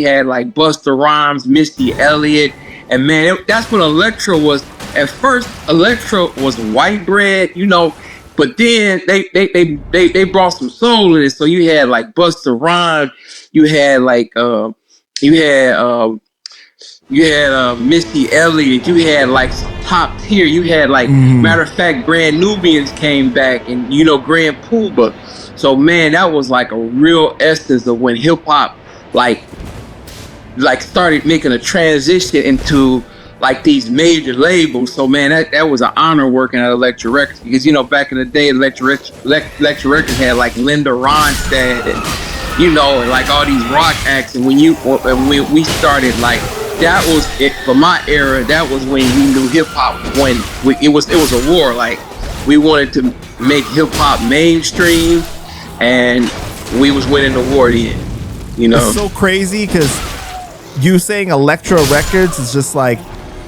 had like Busta Rhymes, Missy Elliott, and man, that's when electro was. At first, electro was white bread, but then they brought some soul in it. So you had like Busta Rhymes, you had like you had Missy Elliott, you had like some top tier, you had like matter of fact, Grand Nubians came back, and Grand Poobah. So man, that was like a real essence of when hip hop like started making a transition into like these major labels. So man, that was an honor working at Elektra Records, because back in the day, Elektra Records had like Linda Ronstadt and like all these rock acts. And when we started, like, that was it for my era. That was when we knew hip hop, when it was a war. Like, we wanted to make hip hop mainstream, and we was winning the war then. It's so crazy because you saying Elektra Records is just like,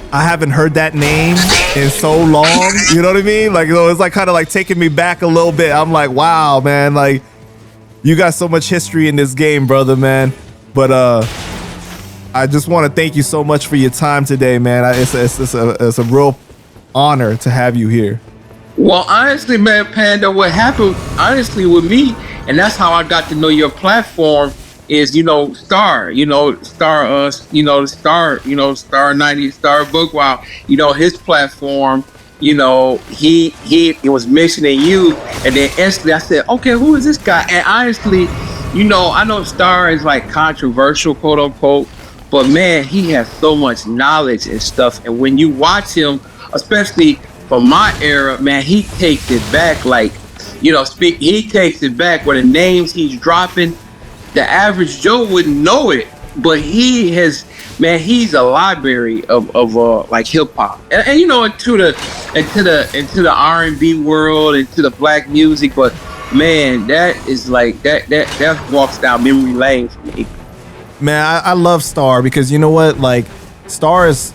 I haven't heard that name in so long. You know what I mean? Like, it's like kind of like taking me back a little bit. I'm like, wow, man, like, you got so much history in this game, brother, man. But I just want to thank you so much for your time today, man. It's a real honor to have you here. Well, honestly, man, Panda, what happened honestly with me, and that's how I got to know your platform, is Star 90, Star Bookwild, his platform, he was mentioning you, and then instantly I said, okay, who is this guy? And honestly, I know Star is like controversial, quote unquote, but man, he has so much knowledge and stuff. And when you watch him, especially from my era, man, he takes it back, like, he takes it back where the names he's dropping, the average Joe wouldn't know it, but he's a library of like hip hop, and into the R&B world, into the black music. But man, that is like that walks down memory lane for me. Man, I love Star because you know what, like, Star is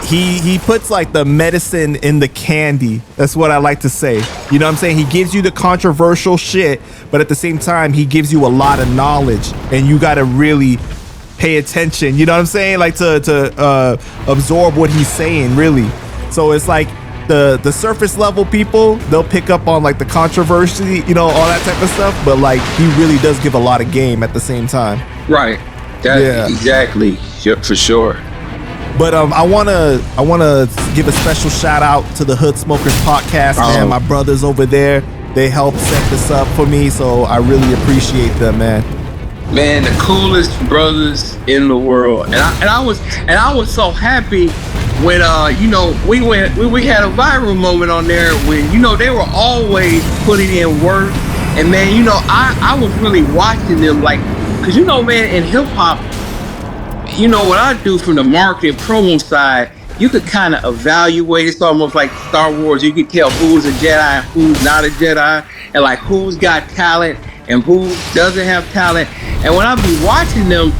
he puts like the medicine in the candy. That's what I like to say. You know what I'm saying? He gives you the controversial shit, but at the same time, he gives you a lot of knowledge, and you got to really pay attention. You know what I'm saying? Like to absorb what he's saying, really. So it's like the surface level people, they'll pick up on like the controversy, all that type of stuff. But like, he really does give a lot of game at the same time. Right. Exactly. For sure. But I wanna give a special shout out to the Hood Smokers podcast, man. My brothers over there, they helped set this up for me, so I really appreciate them, man. Man, the coolest brothers in the world, and I was so happy when we had a viral moment on there when they were always putting in work, and man, I was really watching them, like, because man, in hip hop, what I do from the marketing promo side, you could kind of evaluate. It's almost like Star Wars. You could tell who's a Jedi and who's not a Jedi, and like who's got talent and who doesn't have talent. And when I be watching them,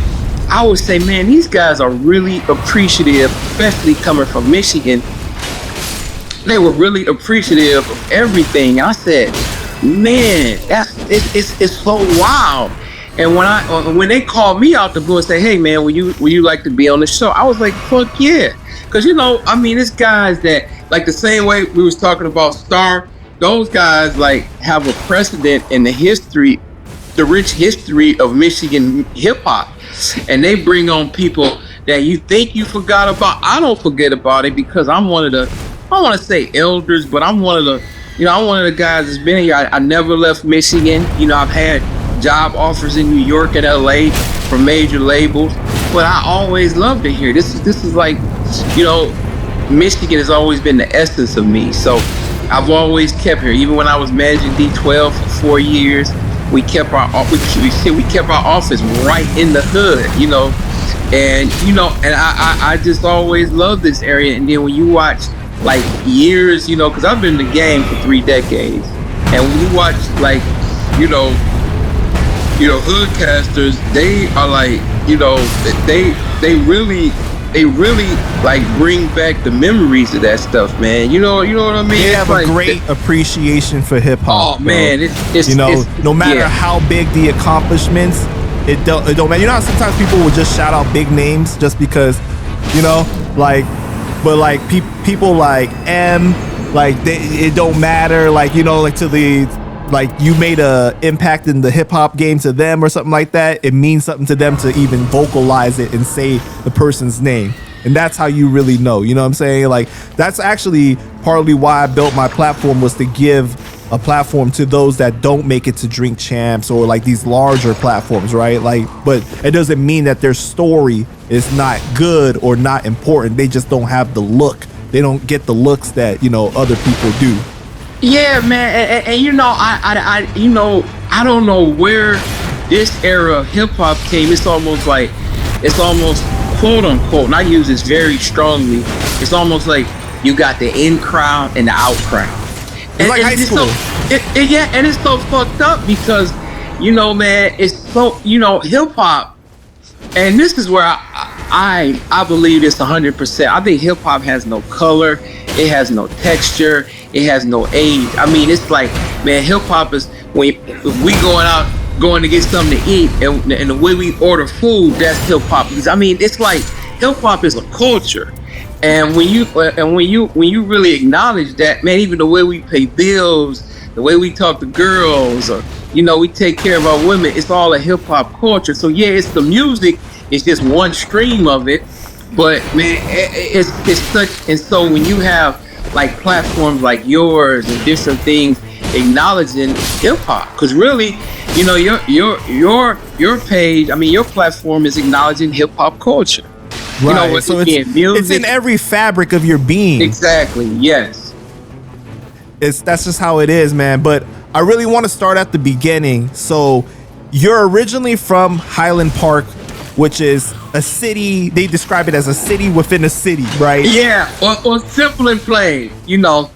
I would say, man, these guys are really appreciative, especially coming from Michigan. They were really appreciative of everything. And I said, man, it's so wild. And when they called me out the blue and say, hey man, would you like to be on the show? I was like, fuck yeah. Cause it's guys that, like, the same way we was talking about Star, those guys like have a precedent in the rich history of Michigan hip hop. And they bring on people that you think you forgot about. I don't forget about it because I'm one of the, I don't want to say elders, but I'm one of the, I'm one of the guys that's been here. I never left Michigan. I've had job offers in New York and LA from major labels, but I always loved it here. This is like, Michigan has always been the essence of me. So I've always kept here. Even when I was managing D12 for 4 years, we kept our office right in the hood, and and I just always loved this area. And then when you watch like years, because I've been in the game for 3 decades, and when you watch like hoodcasters, they are like, they really like bring back the memories of that stuff, man. You know what I mean? They have a great appreciation for hip hop. Oh man, it's no matter how big the accomplishments, it don't matter. You know how sometimes people will just shout out big names just because, you know, like, but like people like like it don't matter, like, you know, like to the, like you made a impact in the hip hop game to them or something like that. It means something to them to even vocalize it and say the person's name. And that's how you really know, you know what I'm saying? Like, that's actually partly why I built my platform, was to give a platform to those that don't make it to Drink Champs or like these larger platforms, right? Like, but it doesn't mean that their story is not good or not important. They just don't have the look. They don't get the looks that, you know, other people do. Yeah, man, and you know, I don't know where this era of hip hop came. It's almost quote unquote, and I use this very strongly. It's almost like you got the in crowd and the out crowd. It's like high school. Yeah, and it's so fucked up because, you know, man, it's so, you know, hip hop, and this is where I believe this 100%. I think hip hop has no color, it has no texture, it has no age. I mean, it's like, man, hip hop is when we going to get something to eat, and the way we order food, that's hip hop. Because I mean, it's like hip hop is a culture. And when you really acknowledge that, man, even the way we pay bills, the way we talk to girls, or, you know, we take care of our women, it's all a hip hop culture. So yeah, it's the music, it's just one stream of it, but man, it's such. And so when you have like platforms like yours and different things acknowledging hip hop, because really, you know, your page, I mean, your platform is acknowledging hip hop culture. Right. You know, so it's in every fabric of your being. Exactly. Yes. That's just how it is, man. But I really want to start at the beginning. So you're originally from Highland Park, which is a city. They describe it as a city within a city, right? Yeah. Or simple and plain. You know,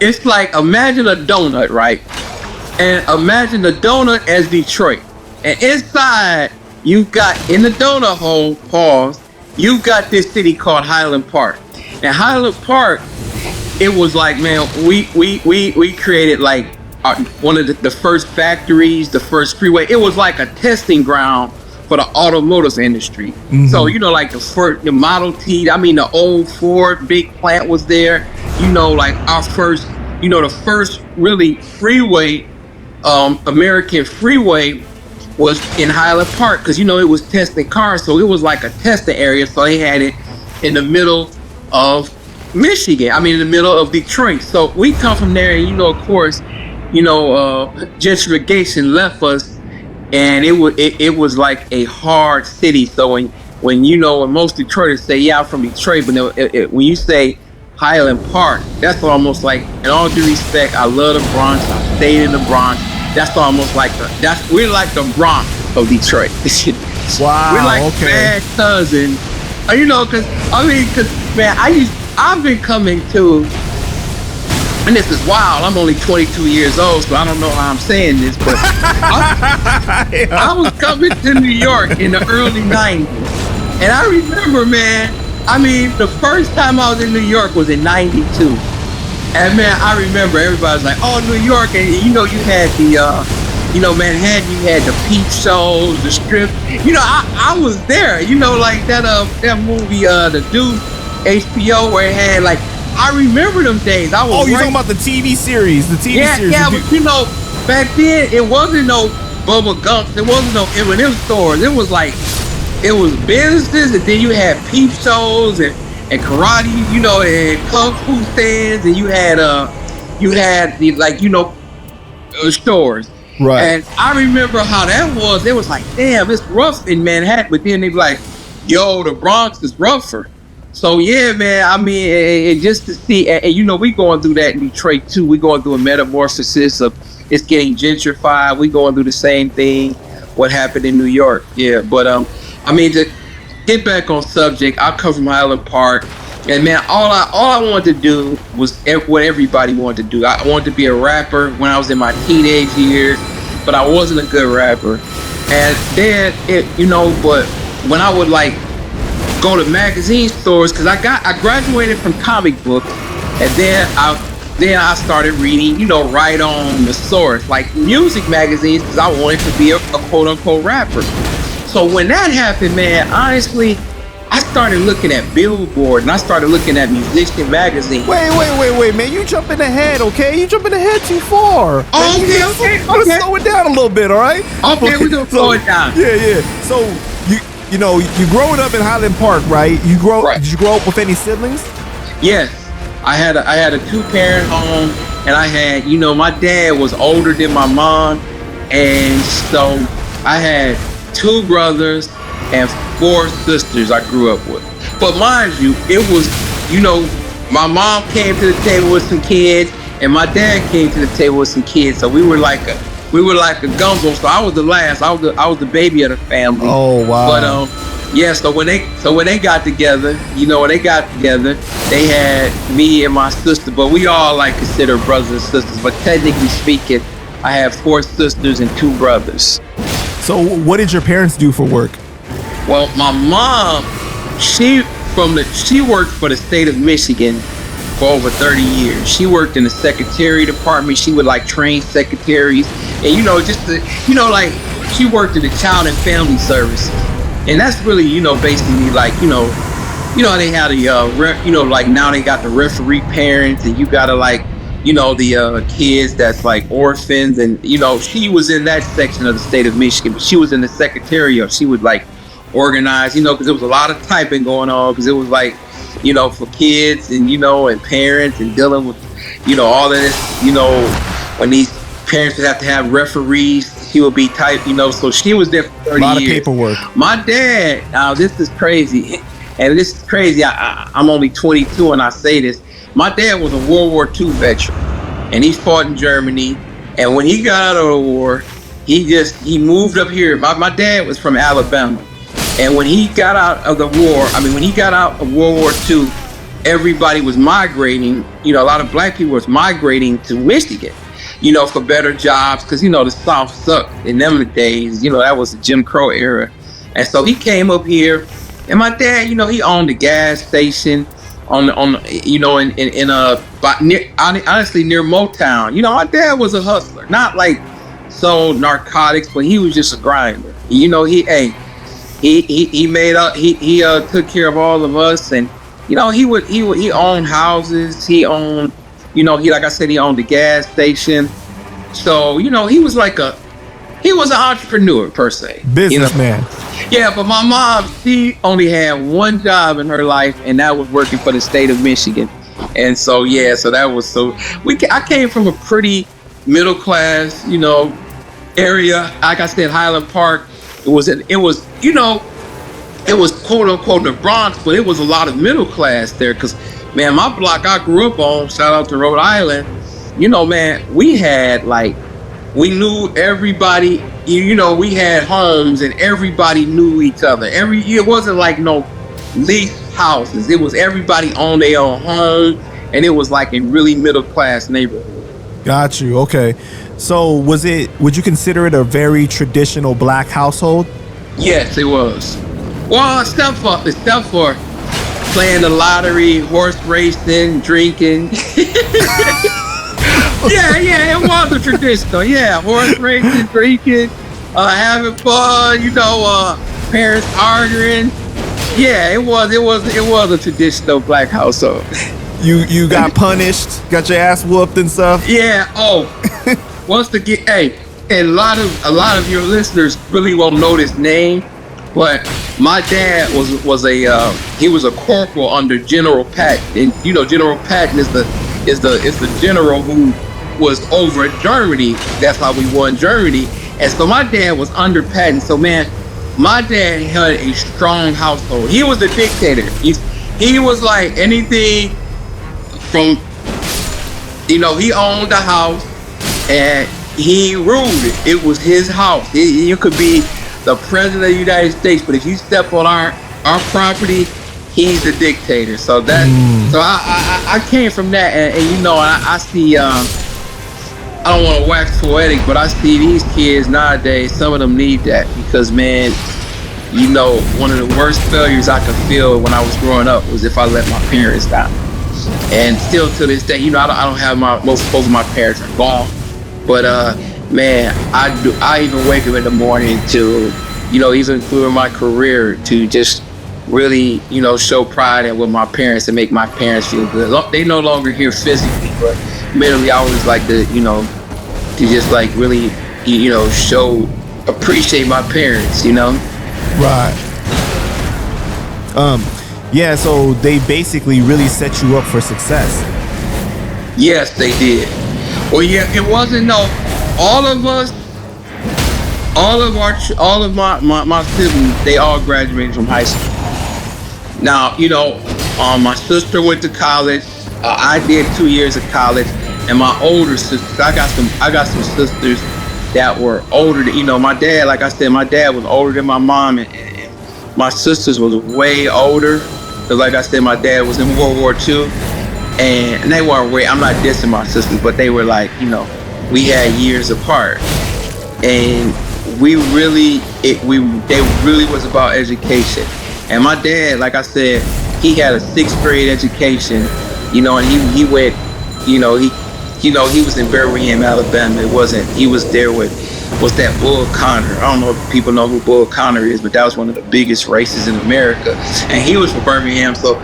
it's like, imagine a donut, right? And imagine the donut as Detroit. And inside, you've got, in the donut hole, pause, you've got this city called Highland Park. And Highland Park, it was like, man, we created like one of the first factories, the first freeway. It was like a testing ground for the automotive industry. Mm-hmm. So, you know, like the Model T, I mean, the old Ford big plant was there. You know, like our first, you know, the first really freeway, American freeway was in Highland Park, because, you know, it was testing cars, so it was like a testing area. So they had it in the middle of Michigan, I mean in the middle of Detroit. So we come from there, and, you know, of course, you know, gentrification left us, and it was like a hard city. So when you know, when most Detroiters say, yeah, I'm from Detroit, but when you say Highland Park, that's almost like, in all due respect, I love the Bronx, I stayed in the Bronx. That's almost like we're like the Bronx of Detroit. Wow. We're like bad cousin. You know, cause man, I've been coming to, and this is wild. I'm only 22 years old, so I don't know how I'm saying this, but I was coming to New York in the early 90s. And I remember, man, I mean, the first time I was in New York was in 92. And man, I remember everybody was like, oh, New York. And you know, you had the, you know, Manhattan, you had the peep shows, the strip. You know, I was there, you know, like that movie, the Dude, HBO, where it had like, I remember them days. You're talking about the TV series, Yeah, but you know, back then, it wasn't no Bubba Gumps, there wasn't no M&M stores. It was like, it was businesses, and then you had peep shows and karate, you know, and kung fu stands, and you had the, like, you know, stores. Right. And I remember how that was. It was like, damn, it's rough in Manhattan, but then they be like, yo, the Bronx is rougher. So yeah, man, I mean, just to see, and you know, we going through that in Detroit too. We going through a metamorphosis of, it's getting gentrified. We going through the same thing, what happened in New York. Yeah, but I mean, to get back on subject, I come from Highland Park, and man, all I wanted to do was what everybody wanted to do. I wanted to be a rapper when I was in my teenage years, but I wasn't a good rapper. And then but when I would like go to magazine stores, because I graduated from comic books, and then I started reading, you know, right on the source, like music magazines, because I wanted to be a quote unquote rapper. so when that happened, man, honestly, I started looking at Billboard and I started looking at Musician Magazine. Wait, man, you jumping ahead, okay? You jumping ahead too far. Oh, Man, okay. Slow it down a little bit, all right? Okay, we're gonna slow it down. Yeah. So you know, you growing up in Highland Park, right? Did you grow up with any siblings? Yes, I had a 2-parent home, and I had, my dad was older than my mom, and so I had 2 brothers and 4 sisters I grew up with. But mind you, it was, my mom came to the table with some kids, and my dad came to the table with some kids. So we were like a gumbo. So I was the last. I was the baby of the family. Oh wow. But yeah. So when they got together, they had me and my sister. But we all like consider brothers and sisters. But technically speaking, I have 4 sisters and 2 brothers. So what did your parents do for work? Well, my mom, she worked for the state of Michigan for over 30 years. She worked in the secretary department. She would like train secretaries, and she worked in the child and family services. And that's really, basically like, they had like now they got the referee parents, and you gotta like, the kids that's like orphans, and she was in that section of the state of Michigan, but she was in the secretariat. She would like organize, because there was a lot of typing going on, because it was like, for kids and and parents, and dealing with all of this, when these parents would have to have referees, she would be so she was there for 30 years. A lot of paperwork. My dad, now this is crazy, and this is crazy, I'm only 22 and I say this. My dad was a World War II veteran, and he fought in Germany, and when he got out of the war, he moved up here. My dad was from Alabama. And when he got out of the war, when he got out of World War II, everybody was migrating. A lot of black people was migrating to Michigan, for better jobs, because, the South sucked in them days. That was the Jim Crow era. And so he came up here, and my dad, he owned a gas station honestly near Motown. My dad was a hustler, not like sold narcotics, but he was just a grinder. He made up. He took care of all of us, and he owned houses. He owned, like I said, he owned the gas station. So he was an entrepreneur per se, businessman. Yeah, but my mom, she only had one job in her life, and that was working for the state of Michigan. And so that was I came from a pretty middle class, area. Like I said, Highland Park. It was quote unquote the Bronx, but it was a lot of middle class there. Cause man, my block I grew up on, shout out to Rhode Island, man, we had we knew everybody, we had homes and everybody knew each other. It wasn't like no leased houses. It was everybody owned their own home, and it was like a really middle class neighborhood. Got you. Okay. So would you consider it a very traditional black household? Yes, it was. Well, except for playing the lottery, horse racing, drinking. yeah, it was a traditional. Yeah, horse racing, drinking, having fun. Parents arguing. Yeah, it was a traditional black household. You got punished, got your ass whooped and stuff. Yeah. Oh, and a lot of your listeners really won't know this name, but my dad was a corporal under General Patton, and General Patton is the general who was over Germany. That's how we won Germany. And so my dad was under Patton. So man, my dad had a strong household. He was a dictator. He was like anything from, he owned the house and he ruled it. It was his house. You could be the president of the United States, but if you step on our property, he's the dictator. So that, so I came from that, and I see. I don't want to wax poetic, but I see these kids nowadays. Some of them need that because, man, one of the worst failures I could feel when I was growing up was if I let my parents down. And still to this day, I don't have most of my parents are gone, but man, I even wake up in the morning to, even through my career, to just really, show pride in with my parents and make my parents feel good. They no longer here physically, but mentally, I always like to just like really, appreciate my parents, Right. Yeah, so they basically really set you up for success. Yes, they did. Well, yeah, it wasn't all of us, all of my siblings, they all graduated from high school. Now, my sister went to college. I did 2 years of college, and my older sisters, I got some sisters that were older than, my dad. Like I said, my dad was older than my mom, and my sisters was way older. Because like I said, my dad was in World War II, and they weren't way, I'm not dissing my sisters, but they were like, we had years apart. And they really was about education. And my dad, like I said, he had a 6th grade education, and he went, he was in Birmingham, Alabama. He was there with, what's that, Bull Connor. I don't know if people know who Bull Connor is, but that was one of the biggest races in America. And he was from Birmingham, so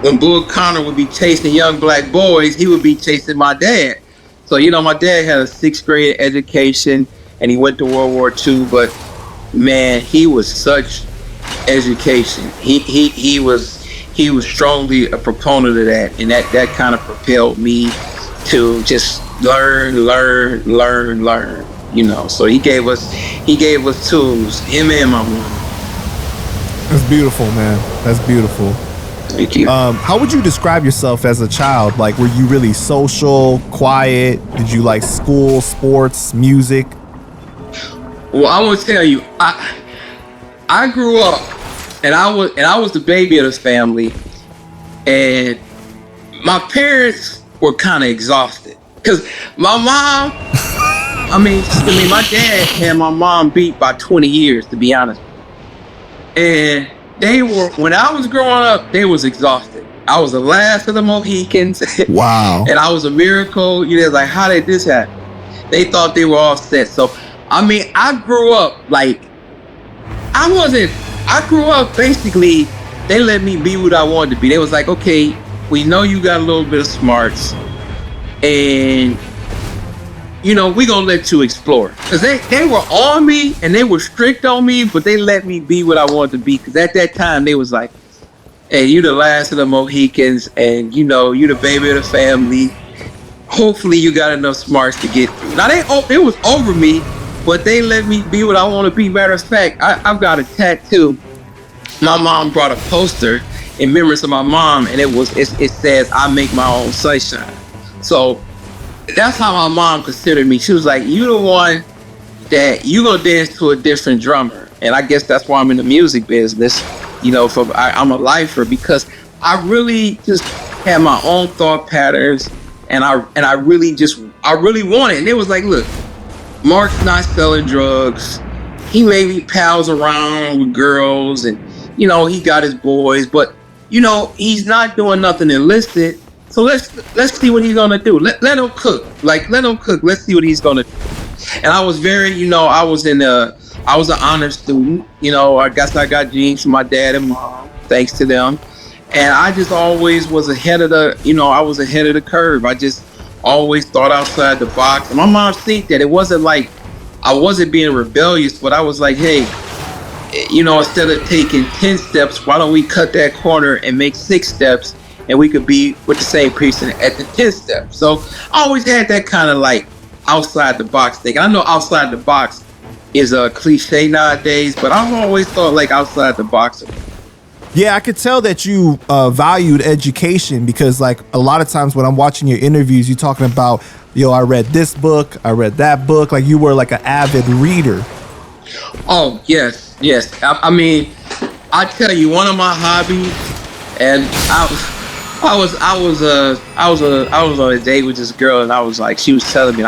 when Bull Connor would be chasing young black boys, he would be chasing my dad. So, my dad had a 6th grade education, and he went to World War II, but man, he was such education. He was strongly a proponent of that, and that kind of propelled me to just learn. So he gave us tools, him and my mom. That's beautiful, man. That's beautiful. Thank you. How would you describe yourself as a child? Like, were you really social, quiet? Did you like school, sports, music? Well, I will tell you, I grew up, and I was the baby of the family, and my parents were kind of exhausted because my mom. My dad had my mom beat by 20 years, to be honest. And when I was growing up, they was exhausted. I was the last of the Mohicans. Wow. And I was a miracle. Like, how did this happen? They thought they were all set. So, I grew up like, I grew up basically, they let me be what I wanted to be. They was like, okay, we know you got a little bit of smarts, and we gonna let you explore. Because they were on me, and they were strict on me, but they let me be what I wanted to be. Because at that time, they was like, hey, you the last of the Mohicans, and you the baby of the family. Hopefully you got enough smarts to get through. Now, it was over me, but they let me be what I want to be. Matter of fact, I've got a tattoo. My mom brought a poster in memories of my mom, and it says, I make my own sunshine. So that's how my mom considered me. She was like, you the one that you gonna dance to a different drummer. And I guess that's why I'm in the music business. I'm a lifer, because I really just had my own thought patterns, and I really wanted it. And it was like, look, Mark's not selling drugs. He maybe pals around with girls, and he got his boys, but he's not doing nothing illicit. So let's see what he's gonna do. Let him cook. Let him cook. Let's see what he's gonna do. And I was very, I was an honor student. I guess I got genes from my dad and mom, thanks to them. And I just always was ahead of the curve. I just always thought outside the box. And my mom seen that. It wasn't like I wasn't being rebellious, but I was like, hey, instead of taking 10 steps, why don't we cut that corner and make 6 steps? And we could be with the same person at the 10th step. So I always had that kind of like outside the box thing. I know outside the box is a cliche nowadays, but I've always thought like outside the box. Yeah, I could tell that you valued education, because like a lot of times when I'm watching your interviews, you're talking about, I read this book, I read that book. Like, you were like an avid reader. Oh, yes. I tell you, one of my hobbies, and I was on a date with this girl, and I was like, she was telling me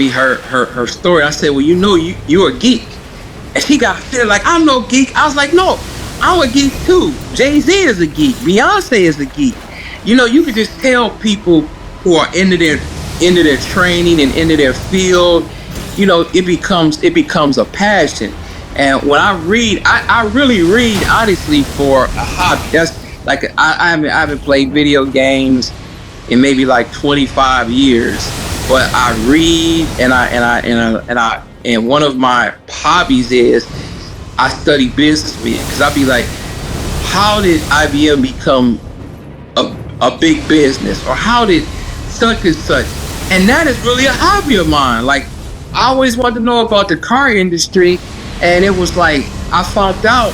her story. I said, well, you're a geek. And she got feeling like, I'm no geek. I was like, no, I'm a geek too. Jay-Z is a geek. Beyonce is a geek. You could just tell people who are into their training and into their field, it becomes a passion. And when I read, I really read honestly for a hobby. That's like I haven't played video games in maybe like 25 years, but I read and one of my hobbies is I study business because I'd be like, how did IBM become a big business, or how did such and such? And that is really a hobby of mine. Like, I always wanted to know about the car industry, and it was like I found out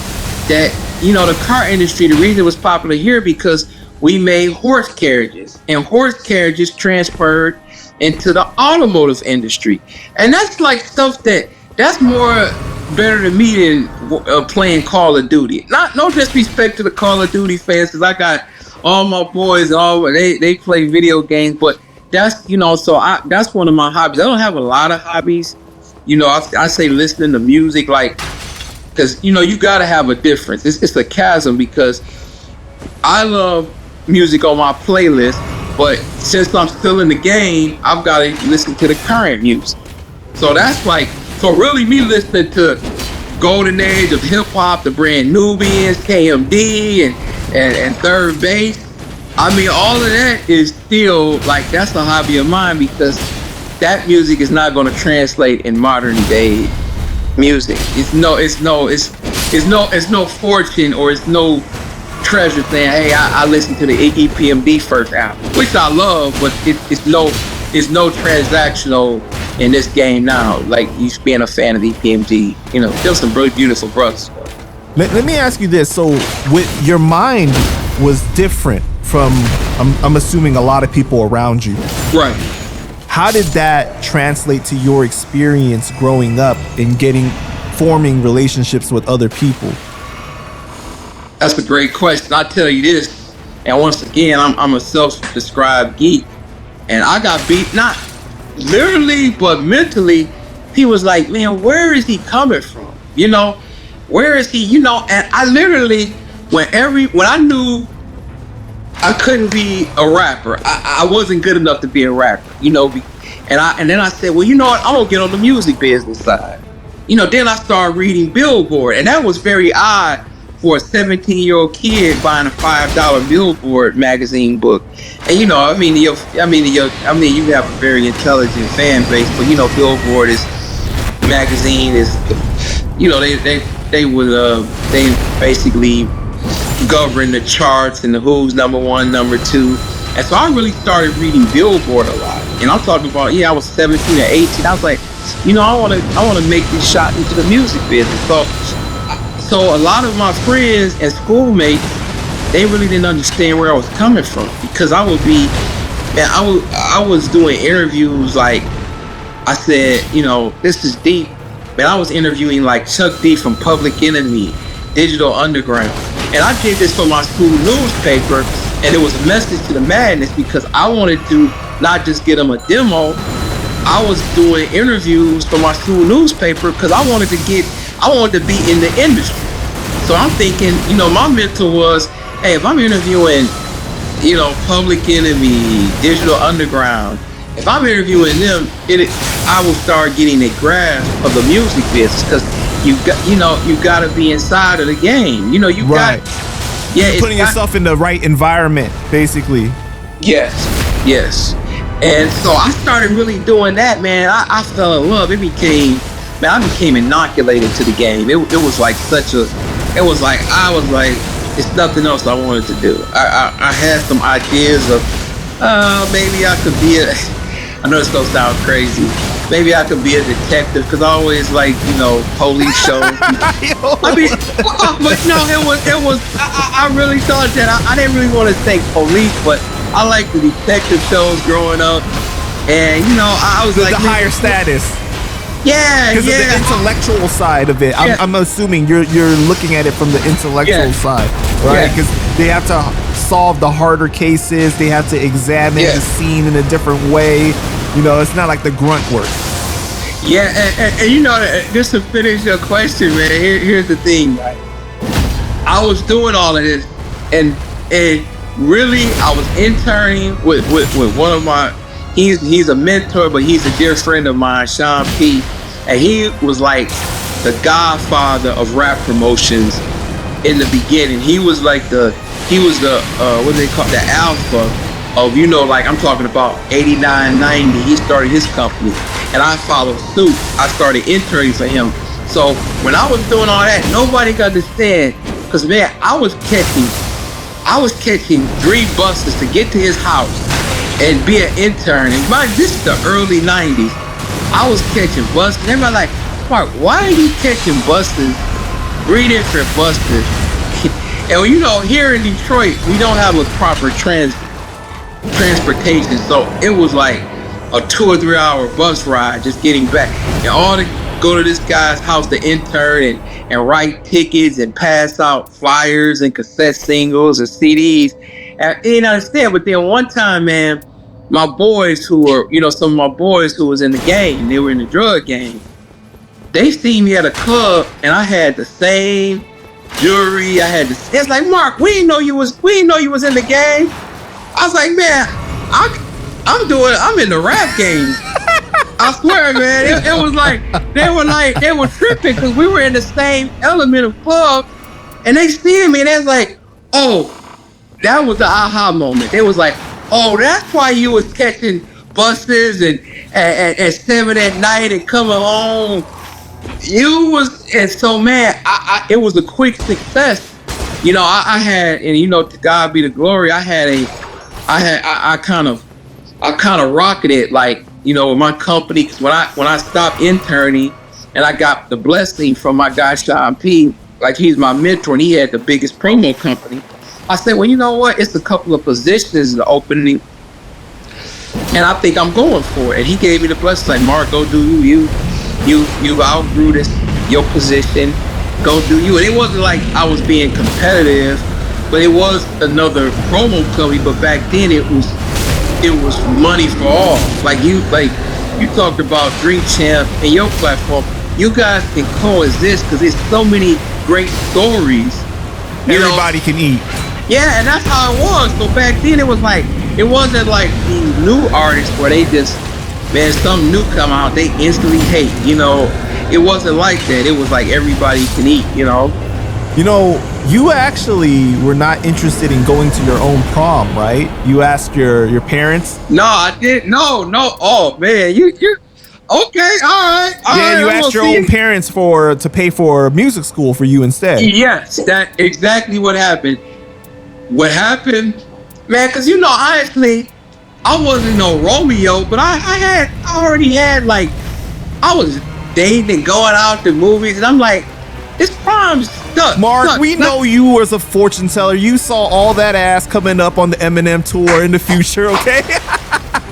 that, you know, the car industry, the reason it was popular here because we made horse carriages, and horse carriages transferred into the automotive industry. And that's like stuff that's more better to me than playing Call of Duty. No disrespect to the Call of Duty fans, because I got all my boys, they play video games, but that's, you know, so that's one of my hobbies. I don't have a lot of hobbies. You know, I say listening to music, like, because, you know, you got to have a difference. It's a chasm, because I love music on my playlist, but since I'm still in the game, I've got to listen to the current music. So that's like, so really me listening to golden age of hip hop, the Brand Nubians, KMD, and Third Base. I mean, all of that is still like, that's a hobby of mine, because that music is not going to translate in modern day music. It's no fortune, or it's no treasure saying, hey, I listened to the Iggy PMD first album, which I love, but it's no transactional in this game now. Like, you being a fan of EPMD, you know, there's some really beautiful brothers. Let me ask you this. So with your mind was different from, I'm assuming, a lot of people around you. Right. How did that translate to your experience growing up and forming relationships with other people? That's a great question. I'll tell you this, and once again, I'm a self-described geek, and I got beat, not literally, but mentally. He was like, man, where is he coming from? You know, where is he? You know, and I literally, when I knew I couldn't be a rapper, I wasn't good enough to be a rapper, you know, and then I said, well, you know what, I'm gonna get on the music business side. You know, then I started reading Billboard, and that was very odd for a 17-year-old kid buying a $5 Billboard magazine book. And you know, I mean, you have a very intelligent fan base, but you know, Billboard magazine is, you know, they basically govern the charts and the who's number one, number two. And so I really started reading Billboard a lot. And I'm talking about, I was 17 or 18. I was like, you know, I want to make this shot into the music business. So a lot of my friends and schoolmates, they really didn't understand where I was coming from, because I was doing interviews, like I said, you know, this is deep, man. I was interviewing like Chuck D from Public Enemy, Digital Underground, and I did this for my school newspaper, and it was a message to the madness, because I wanted to not just get them a demo. I was doing interviews for my school newspaper because I wanted to be in the industry. So I'm thinking, you know, my mentor was, hey, if I'm interviewing, you know, Public Enemy, Digital Underground, if I'm interviewing them, I will start getting a grasp of the music business, because you got to be inside of the game. You know, right. Putting yourself in the right environment, basically. Yes. And so I started really doing that, man. I fell in love. I became inoculated to the game. It was like I was like, it's nothing else I wanted to do. I had some ideas of, maybe I could be I know it's gonna sound crazy, maybe I could be a detective, because I always like, you know, police shows. I mean, but no, it was, I really thought that I didn't really want to say police, but I like the detective shows growing up, and you know, I was like the higher status. Yeah, because of the intellectual side of it. I'm assuming you're looking at it from the intellectual side, right? Because they have to solve the harder cases. They have to examine the scene in a different way. You know, it's not like the grunt work. Yeah, and you know, just to finish your question, man, here's the thing, right? I was doing all of this, and really, I was interning with one of my, he's a mentor, but he's a dear friend of mine, Sean P. And he was like, the godfather of rap promotions in the beginning. He was like what do they call, the alpha of, like I'm talking about 89, 90. He started his company and I followed suit. I started interning for him. So when I was doing all that, nobody could understand, because man, I was catching 3 buses to get to his house and be an intern. And this is the early 90s. I was catching buses. And everybody like, Mark, why are you catching buses? 3 different buses. And here in Detroit, we don't have a proper transportation. So it was like a 2 or 3 hour bus ride just getting back. And all to go to this guy's house to intern and write tickets and pass out flyers and cassette singles and CDs. And I didn't understand. But then one time, man, my boys who were, some of my boys who was in the gang, they were in the drug gang. They seen me at a club and I had the same jewelry. It's like, Mark, we didn't know you was in the gang. I was like, man, I'm in the rap game. I swear, man, it was like they were tripping because we were in the same element of club, and they seen me and they was like, oh, that was the aha moment. They was like, oh, that's why you was catching buses and at 7 at night and coming home. And so, man, it was a quick success. I had, and to God be the glory, I kind of rocketed, like, with my company. Cause when I stopped interning and I got the blessing from my guy Sean P, like he's my mentor and he had the biggest promo company. I said, well, you know what? It's a couple of positions in the opening and I think I'm going for it. And he gave me the blessing, like, Mark, go do you outgrew your position, go do you. And it wasn't like I was being competitive, but it was another promo company. But back then it was money for all. Like you talked about Dream Champ and your platform. You guys can coexist because there's so many great stories. Everybody can eat. Yeah, and that's how it was. So back then it wasn't like these new artists where they just, man, something new come out, they instantly hate. It wasn't like that. It was like everybody can eat. You actually were not interested in going to your own prom, right? You asked your parents? No, I didn't. No. Oh man, you okay? All right. You asked your own parents to pay for music school for you instead. Yes, that's exactly what happened. What happened, man? Because honestly, I wasn't no Romeo, but I already had, like, I was dating and going out to movies, and I'm like, this prom's stuck. Mark, we know you as a fortune teller. You saw all that ass coming up on the Eminem tour in the future, okay?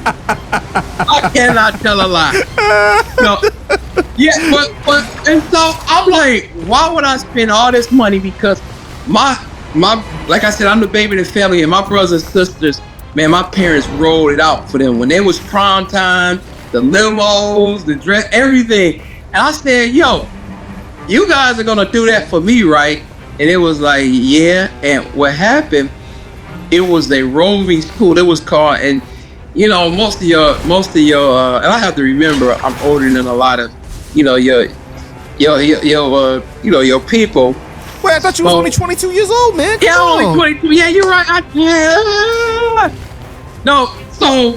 I cannot tell a lie. No. Yeah, but and so I'm like, why would I spend all this money? Because my like I said, I'm the baby of the family, and my brothers and sisters, man, my parents rolled it out for them when they was prom time, the limos, the dress, everything. And I said, yo, you guys are gonna do that for me, right? And it was like, yeah. And what happened, it was a roving school. It was called, and most of your, and I have to remember, I'm older than a lot of, your people. Wait, I thought you was only 22 years old, man. Yeah, only 22. Yeah, you're right. No, so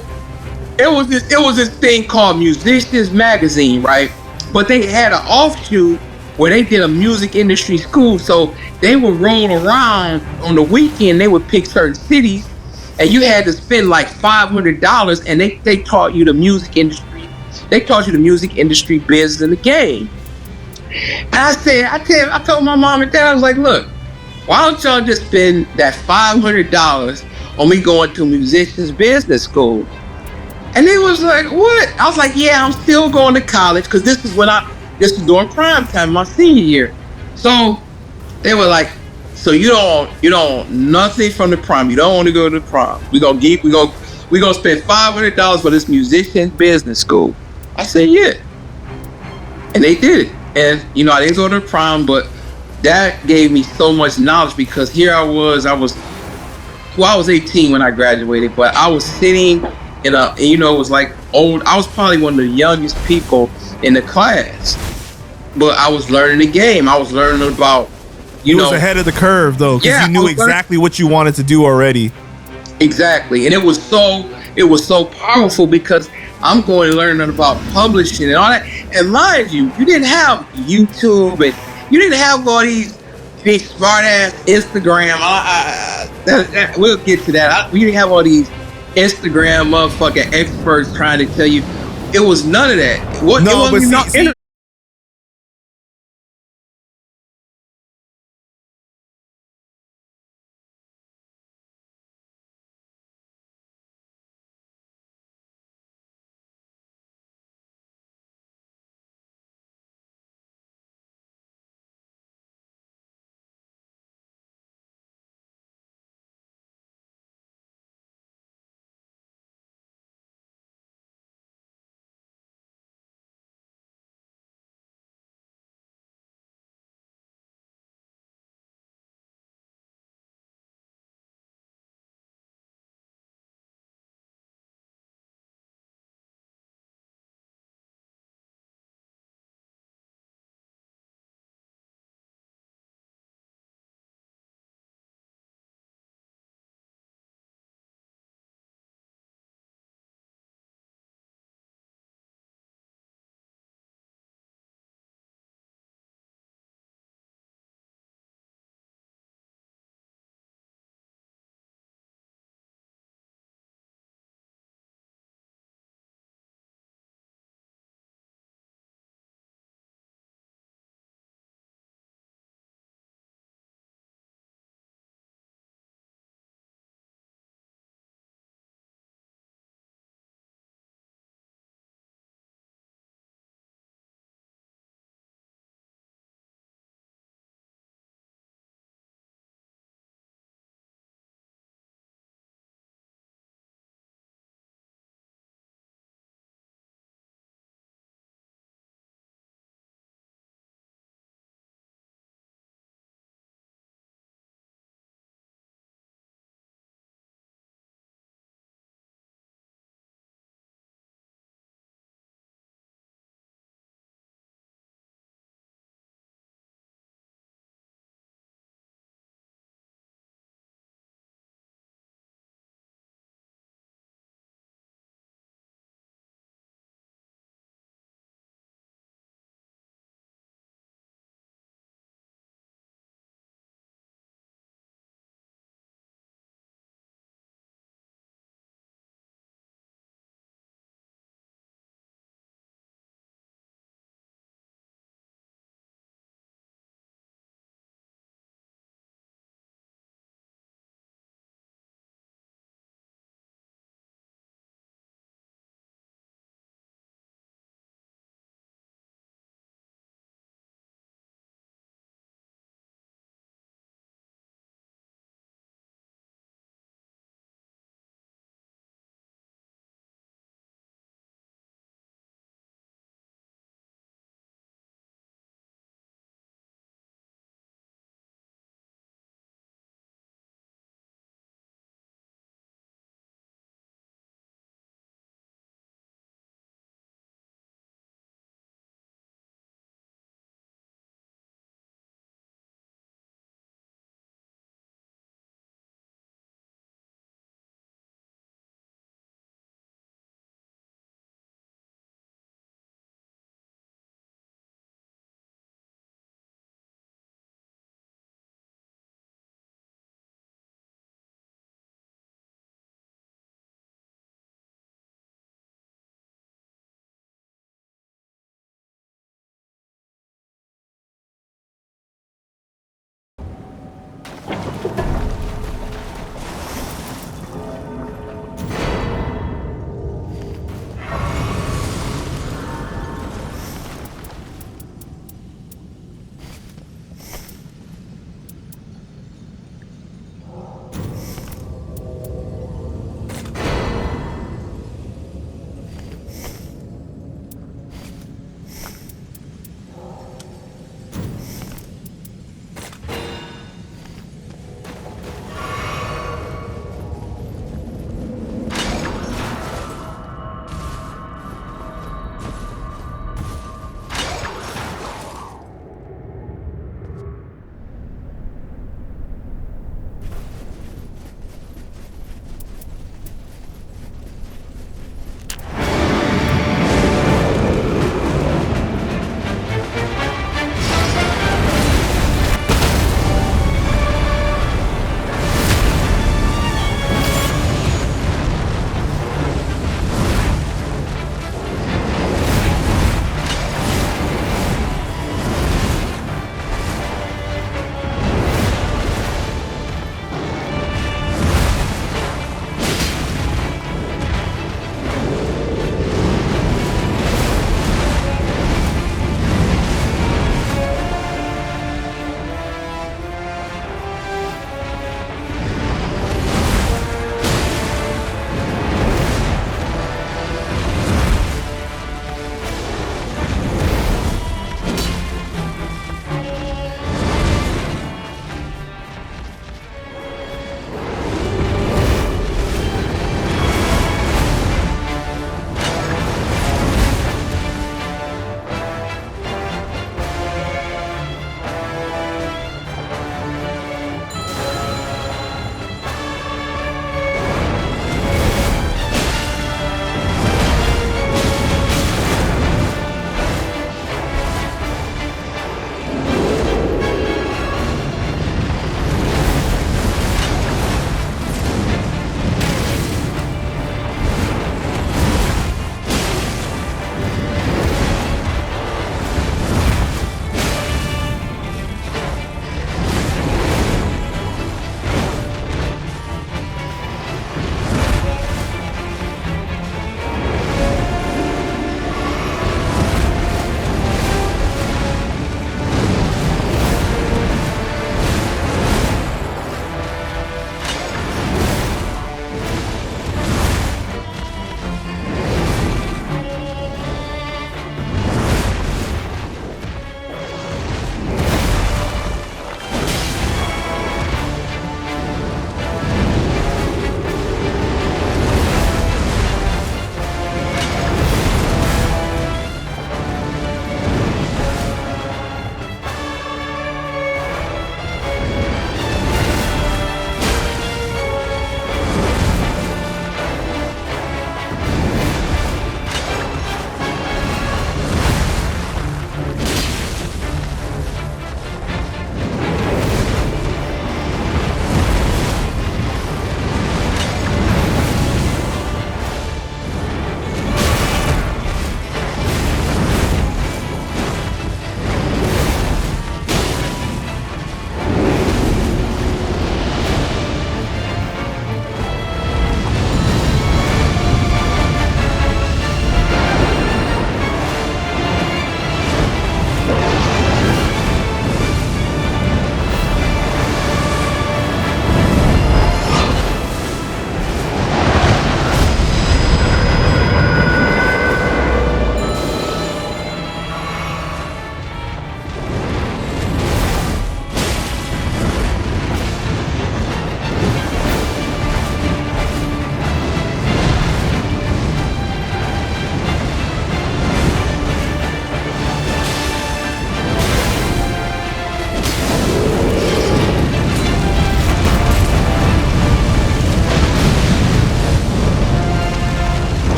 it was this thing called Musicians Magazine, right? But they had an offshoot where they did a music industry school. So they would roll around on the weekend. They would pick certain cities, and you had to spend like $500, and they taught you the music industry. They taught you the music industry business and the game. And I told my mom and dad, I was like, look, why don't y'all just spend that $500 on me going to musicians business school? And they was like, what? I was like, yeah, I'm still going to college, because this is during prime time, my senior year. So they were like, so you don't nothing from the prom. You don't want to go to the prom. We're gonna spend $500 for this musician business school. I said, yeah. And they did it. And I didn't go to the prom, but that gave me so much knowledge, because here I was 18 when I graduated, but I was sitting in it was like old. I was probably one of the youngest people in the class. but I was learning the game. I was learning about, you was ahead of the curve though, because Yeah, you knew exactly what you wanted to do already. Exactly, and it was so powerful because I'm going learning about publishing and all that. And mind you, you didn't have YouTube, and you didn't have all these smart ass Instagram. We'll get to that. We didn't have all these Instagram motherfucking experts trying to tell you. It was none of that. What? No, it but wasn't see,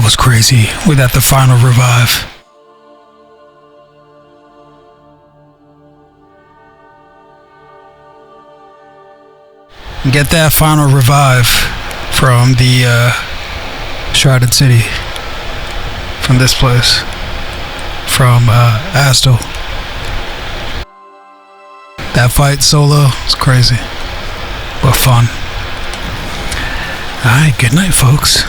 was crazy with that the final revive. Get that final revive from the Shrouded City, from this place, from Astel. That fight solo was crazy, but fun. Alright, good night, folks.